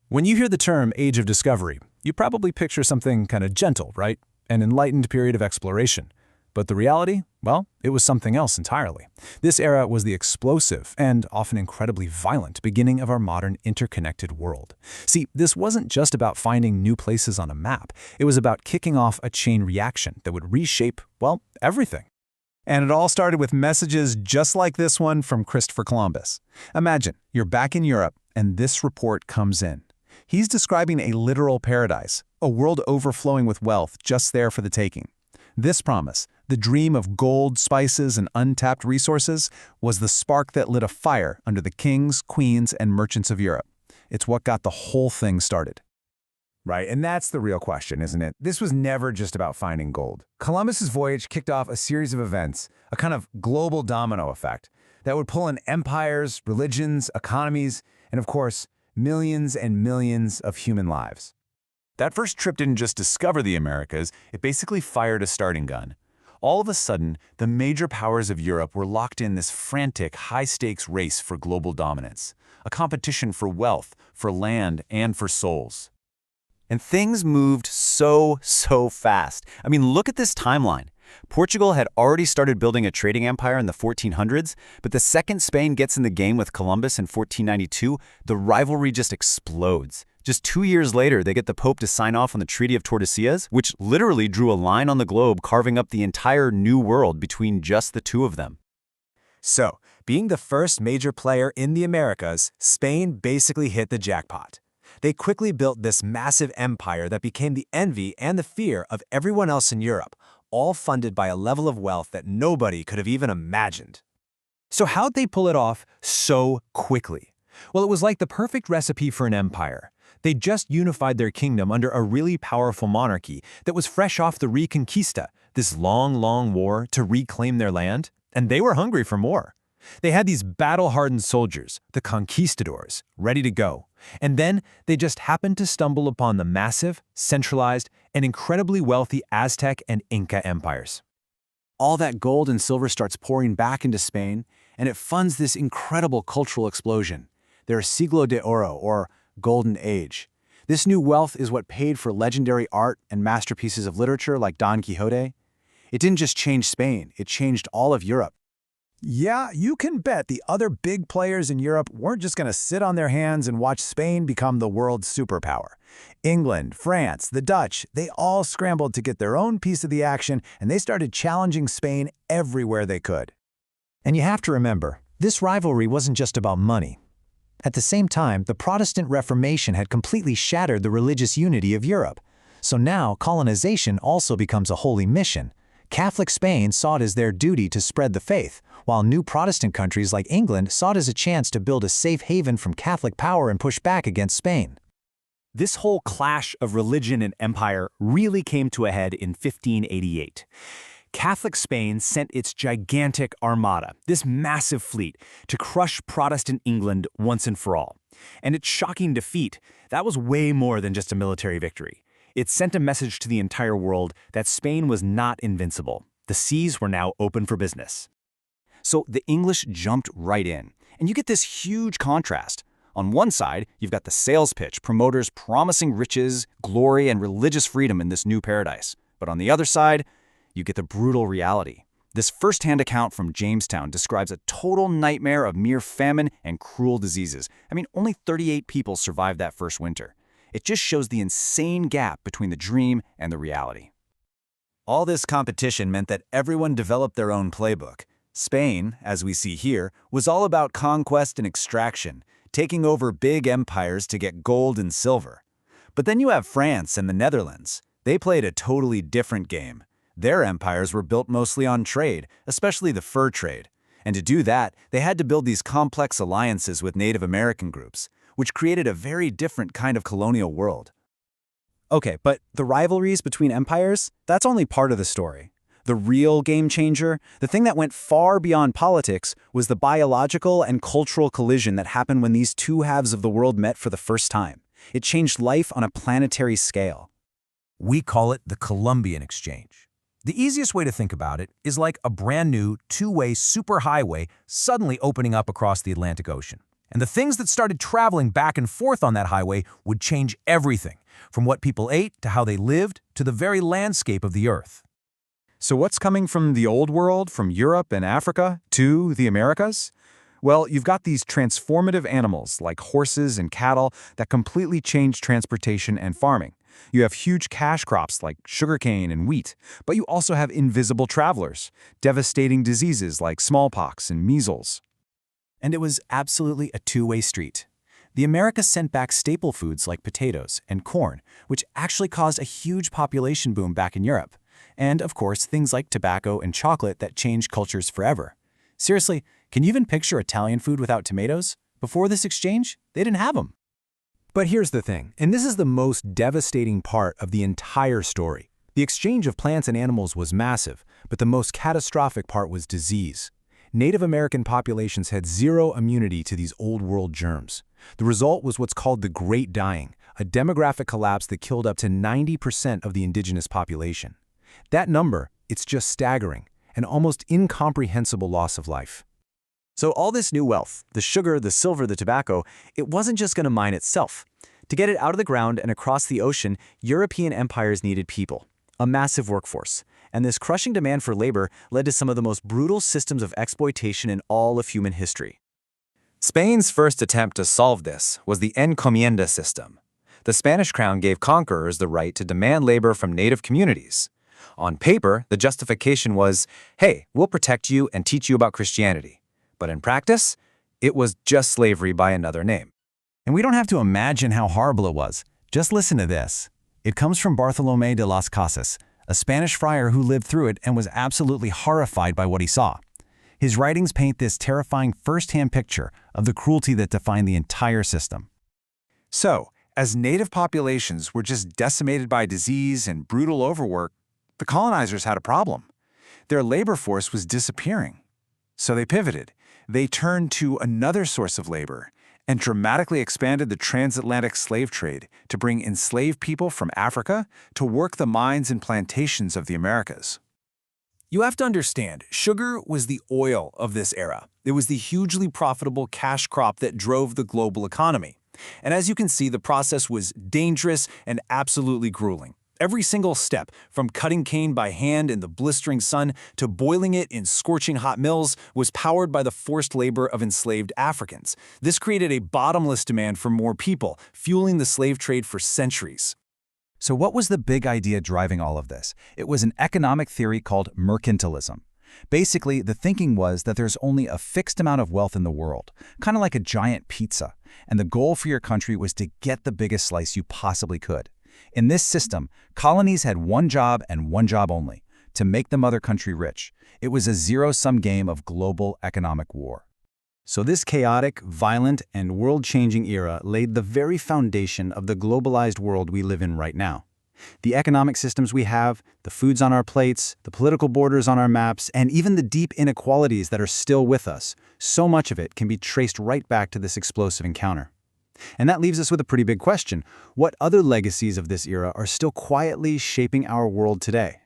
When you hear the term Age of Discovery, you probably picture something kind of gentle, right? An enlightened period of exploration. But the reality? Well, it was something else entirely. This era was the explosive and often incredibly violent beginning of our modern interconnected world. See, this wasn't just about finding new places on a map. It was about kicking off a chain reaction that would reshape, well, everything. And it all started with messages just like this one from Christopher Columbus. Imagine, you're back in Europe, and this report comes in. He's describing a literal paradise, a world overflowing with wealth just there for the taking. This promise, the dream of gold, spices, and untapped resources, was the spark that lit a fire under the kings, queens, and merchants of Europe. It's what got the whole thing started. Right, and that's the real question, isn't it? This was never just about finding gold. Columbus's voyage kicked off a series of events, a kind of global domino effect, that would pull in empires, religions, economies, and of course, millions and millions of human lives. That first trip didn't just discover the Americas, it basically fired a starting gun. All of a sudden, the major powers of Europe were locked in this frantic, high-stakes race for global dominance, a competition for wealth, for land, and for souls. And things moved so fast. I mean, look at this timeline. Portugal had already started building a trading empire in the 1400s, but the second Spain gets in the game with Columbus in 1492, the rivalry just explodes. Just 2 years later, they get the Pope to sign off on the Treaty of Tordesillas, which literally drew a line on the globe carving up the entire New World between just the two of them. So, being the first major player in the Americas, Spain basically hit the jackpot. They quickly built this massive empire that became the envy and the fear of everyone else in Europe, all funded by a level of wealth that nobody could have even imagined. So how'd they pull it off so quickly? Well, it was like the perfect recipe for an empire. They just unified their kingdom under a really powerful monarchy that was fresh off the Reconquista, this long war to reclaim their land, and they were hungry for more. They had these battle-hardened soldiers, the conquistadors, ready to go. And then they just happened to stumble upon the massive, centralized, and incredibly wealthy Aztec and Inca empires. All that gold and silver starts pouring back into Spain, and it funds this incredible cultural explosion, their Siglo de Oro, or Golden Age. This new wealth is what paid for legendary art and masterpieces of literature like Don Quixote. It didn't just change Spain, it changed all of Europe. Yeah, you can bet the other big players in Europe weren't just going to sit on their hands and watch Spain become the world's superpower. England, France, the Dutch, they all scrambled to get their own piece of the action, and they started challenging Spain everywhere they could. And you have to remember, this rivalry wasn't just about money. At the same time, the Protestant Reformation had completely shattered the religious unity of Europe. So now colonization also becomes a holy mission. Catholic Spain saw it as their duty to spread the faith, while new Protestant countries like England saw it as a chance to build a safe haven from Catholic power and push back against Spain. This whole clash of religion and empire really came to a head in 1588. Catholic Spain sent its gigantic armada, this massive fleet, to crush Protestant England once and for all. And its shocking defeat, that was way more than just a military victory. It sent a message to the entire world that Spain was not invincible. The seas were now open for business. So the English jumped right in, and you get this huge contrast. On one side, you've got the sales pitch, promoters promising riches, glory, and religious freedom in this new paradise. But on the other side, you get the brutal reality. This first-hand account from Jamestown describes a total nightmare of mere famine and cruel diseases. I mean, only 38 people survived that first winter. It just shows the insane gap between the dream and the reality. All this competition meant that everyone developed their own playbook. Spain, as we see here, was all about conquest and extraction, taking over big empires to get gold and silver. But then you have France and the Netherlands. They played a totally different game. Their empires were built mostly on trade, especially the fur trade. And to do that, they had to build these complex alliances with Native American groups, which created a very different kind of colonial world. Okay, but the rivalries between empires, that's only part of the story. The real game changer, the thing that went far beyond politics, was the biological and cultural collision that happened when these two halves of the world met for the first time. It changed life on a planetary scale. We call it the Columbian Exchange. The easiest way to think about it is like a brand new two-way superhighway suddenly opening up across the Atlantic Ocean. And the things that started traveling back and forth on that highway would change everything, from what people ate to how they lived to the very landscape of the Earth. So what's coming from the Old World, from Europe and Africa, to the Americas? Well, you've got these transformative animals like horses and cattle that completely change transportation and farming. You have huge cash crops like sugarcane and wheat, but you also have invisible travelers, devastating diseases like smallpox and measles. And it was absolutely a two-way street. The Americas sent back staple foods like potatoes and corn, which actually caused a huge population boom back in Europe. And, of course, things like tobacco and chocolate that changed cultures forever. Seriously, can you even picture Italian food without tomatoes? Before this exchange, they didn't have them. But here's the thing, and this is the most devastating part of the entire story. The exchange of plants and animals was massive, but the most catastrophic part was disease. Native American populations had zero immunity to these Old World germs. The result was what's called the Great Dying, a demographic collapse that killed up to 90% of the indigenous population. That number, it's just staggering, an almost incomprehensible loss of life. So all this new wealth, the sugar, the silver, the tobacco, it wasn't just going to mine itself. To get it out of the ground and across the ocean, European empires needed people, a massive workforce. And this crushing demand for labor led to some of the most brutal systems of exploitation in all of human history. Spain's first attempt to solve this was the encomienda system. The Spanish crown gave conquerors the right to demand labor from native communities. On paper, the justification was, hey, we'll protect you and teach you about Christianity. But in practice, it was just slavery by another name. And we don't have to imagine how horrible it was. Just listen to this. It comes from Bartolomé de las Casas, a Spanish friar who lived through it and was absolutely horrified by what he saw. His writings paint this terrifying first-hand picture of the cruelty that defined the entire system. So, as native populations were just decimated by disease and brutal overwork, the colonizers had a problem. Their labor force was disappearing. So they pivoted. They turned to another source of labor and dramatically expanded the transatlantic slave trade to bring enslaved people from Africa to work the mines and plantations of the Americas. You have to understand, sugar was the oil of this era. It was the hugely profitable cash crop that drove the global economy. And as you can see, the process was dangerous and absolutely grueling. Every single step, from cutting cane by hand in the blistering sun to boiling it in scorching hot mills, was powered by the forced labor of enslaved Africans. This created a bottomless demand for more people, fueling the slave trade for centuries. So what was the big idea driving all of this? It was an economic theory called mercantilism. Basically, the thinking was that there's only a fixed amount of wealth in the world, kind of like a giant pizza, and the goal for your country was to get the biggest slice you possibly could. In this system, colonies had one job and one job only, to make the mother country rich. It was a zero-sum game of global economic war. So this chaotic, violent, and world-changing era laid the very foundation of the globalized world we live in right now. The economic systems we have, the foods on our plates, the political borders on our maps, and even the deep inequalities that are still with us, so much of it can be traced right back to this explosive encounter. And that leaves us with a pretty big question. What other legacies of this era are still quietly shaping our world today?